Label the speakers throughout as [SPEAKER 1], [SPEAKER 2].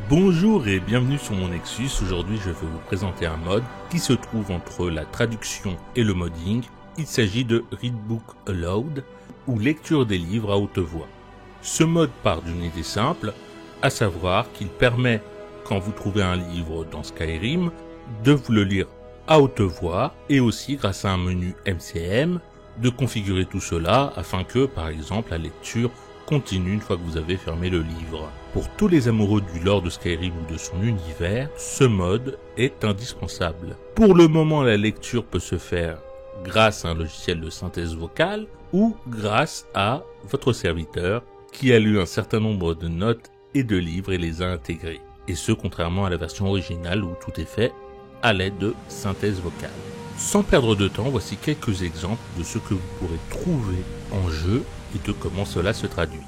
[SPEAKER 1] Bonjour et bienvenue sur mon Nexus. Aujourd'hui je vais vous présenter un mode qui se trouve entre la traduction et le modding. Il s'agit de Readbook Aloud ou lecture des livres à haute voix. Ce mode part d'une idée simple, à savoir qu'il permet, quand vous trouvez un livre dans Skyrim, de vous le lire à haute voix et aussi grâce à un menu MCM, de configurer tout cela afin que, par exemple, la lecture continue une fois que vous avez fermé le livre. Pour tous les amoureux du lore de Skyrim ou de son univers, ce mode est indispensable. Pour le moment, la lecture peut se faire grâce à un logiciel de synthèse vocale ou grâce à votre serviteur qui a lu un certain nombre de notes et de livres et les a intégrés. Et ce, contrairement à la version originale où tout est fait à l'aide de synthèse vocale. Sans perdre de temps, voici quelques exemples de ce que vous pourrez trouver en jeu et de comment cela se traduit.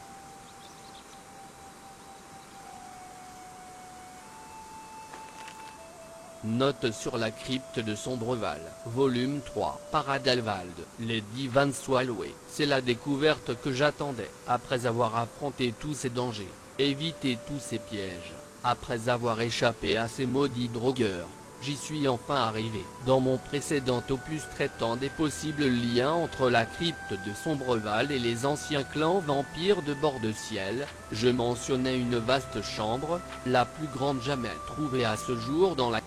[SPEAKER 2] Note sur la crypte de Sombreval, volume 3, Paradalvald, les divans soient loués. C'est la découverte que j'attendais, après avoir affronté tous ces dangers, évité tous ces pièges, après avoir échappé à ces maudits drogueurs. J'y suis enfin arrivé. Dans mon précédent opus traitant des possibles liens entre la crypte de Sombreval et les anciens clans vampires de Bord-de-Ciel, je mentionnais une vaste chambre, la plus grande jamais trouvée à ce jour dans la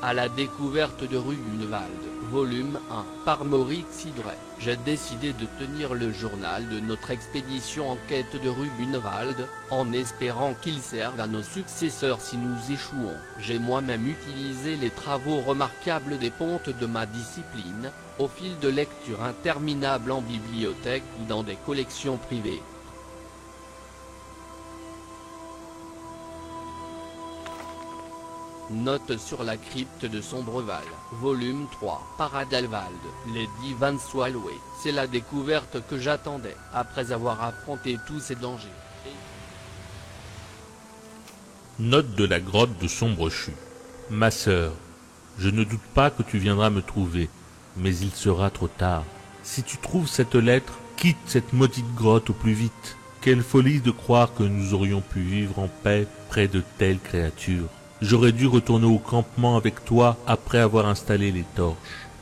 [SPEAKER 2] à la découverte de Rubunwald, volume 1, par Maurice Sidret. J'ai décidé de tenir le journal de notre expédition en quête de Rubunwald, en espérant qu'il serve à nos successeurs si nous échouons. J'ai moi-même utilisé les travaux remarquables des pontes de ma discipline, au fil de lectures interminables en bibliothèque ou dans des collections privées. Note sur la crypte de Sombreval, volume 3, Paradalvald, les divans soient loués. C'est la découverte que j'attendais, après avoir affronté tous ces dangers.
[SPEAKER 1] Note de la grotte de Sombrechu. Ma sœur, je ne doute pas que tu viendras me trouver, mais il sera trop tard. Si tu trouves cette lettre, quitte cette maudite grotte au plus vite. Quelle folie de croire que nous aurions pu vivre en paix près de telles créatures. J'aurais dû retourner au campement avec toi après avoir installé les torches.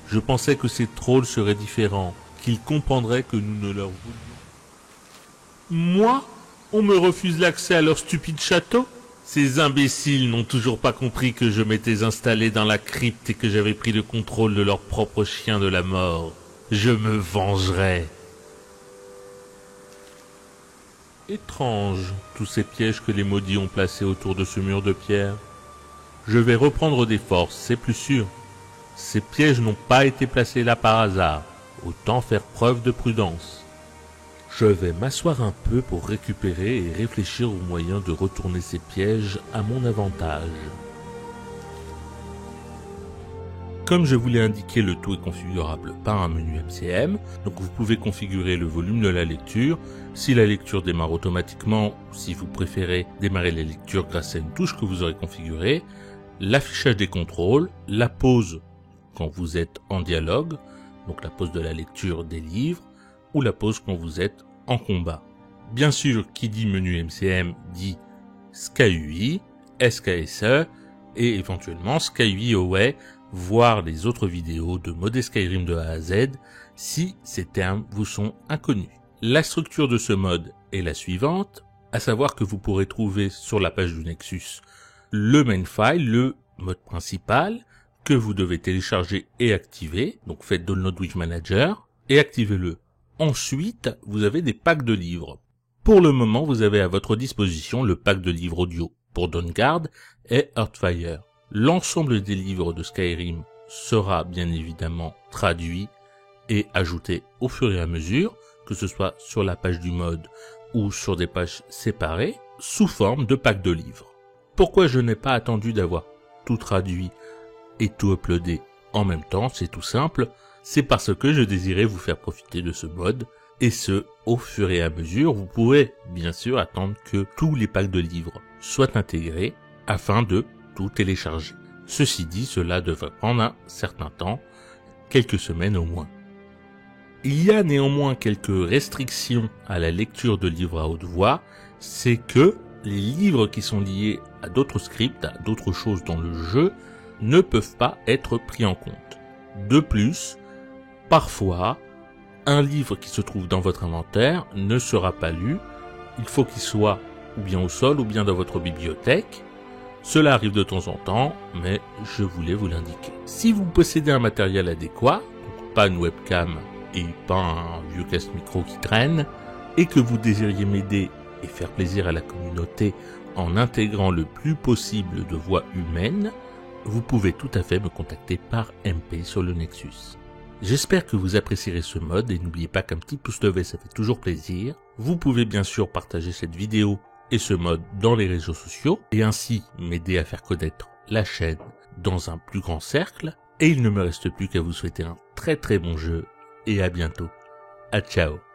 [SPEAKER 1] Je pensais que ces trolls seraient différents, qu'ils comprendraient que nous ne leur voulions. Moi? On me refuse l'accès à leur stupide château? Ces imbéciles n'ont toujours pas compris que je m'étais installé dans la crypte et que j'avais pris le contrôle de leur propre chien de la mort. Je me vengerai. Étrange, tous ces pièges que les maudits ont placés autour de ce mur de pierre. Je vais reprendre des forces, c'est plus sûr. Ces pièges n'ont pas été placés là par hasard. Autant faire preuve de prudence. Je vais m'asseoir un peu pour récupérer et réfléchir aux moyens de retourner ces pièges à mon avantage. Comme je vous l'ai indiqué, le tout est configurable par un menu MCM, donc vous pouvez configurer le volume de la lecture, si la lecture démarre automatiquement, ou si vous préférez démarrer la lecture grâce à une touche que vous aurez configurée, l'affichage des contrôles, la pause quand vous êtes en dialogue, donc la pause de la lecture des livres, ou la pause quand vous êtes en combat. Bien sûr, qui dit menu MCM dit SkyUI, SKSE, et éventuellement SkyUI Away, voir les autres vidéos de modder Skyrim de A à Z si ces termes vous sont inconnus. La structure de ce mode est la suivante, à savoir que vous pourrez trouver sur la page du Nexus le main file, le mode principal, que vous devez télécharger et activer, donc faites Download with Manager, et activez-le. Ensuite, vous avez des packs de livres. Pour le moment, vous avez à votre disposition le pack de livres audio pour Dawnguard et Earthfire. L'ensemble des livres de Skyrim sera bien évidemment traduit et ajouté au fur et à mesure, que ce soit sur la page du mode ou sur des pages séparées, sous forme de pack de livres. Pourquoi je n'ai pas attendu d'avoir tout traduit et tout uploadé en même temps, c'est tout simple, c'est parce que je désirais vous faire profiter de ce mode, et ce, au fur et à mesure. Vous pourrez bien sûr attendre que tous les packs de livres soient intégrés afin de tout télécharger. Ceci dit, cela devrait prendre un certain temps, quelques semaines au moins. Il y a néanmoins quelques restrictions à la lecture de livres à haute voix, c'est que les livres qui sont liés à d'autres scripts, à d'autres choses dans le jeu, ne peuvent pas être pris en compte. De plus, parfois, un livre qui se trouve dans votre inventaire ne sera pas lu, il faut qu'il soit ou bien au sol ou bien dans votre bibliothèque. Cela arrive de temps en temps, mais je voulais vous l'indiquer. Si vous possédez un matériel adéquat, donc pas une webcam et pas un vieux casque micro qui traîne, et que vous désiriez m'aider et faire plaisir à la communauté en intégrant le plus possible de voix humaines, vous pouvez tout à fait me contacter par MP sur le Nexus. J'espère que vous apprécierez ce mode et n'oubliez pas qu'un petit pouce levé ça fait toujours plaisir. Vous pouvez bien sûr partager cette vidéo et ce mode dans les réseaux sociaux et ainsi m'aider à faire connaître la chaîne dans un plus grand cercle. Et il ne me reste plus qu'à vous souhaiter un très bon jeu et à bientôt. À ciao.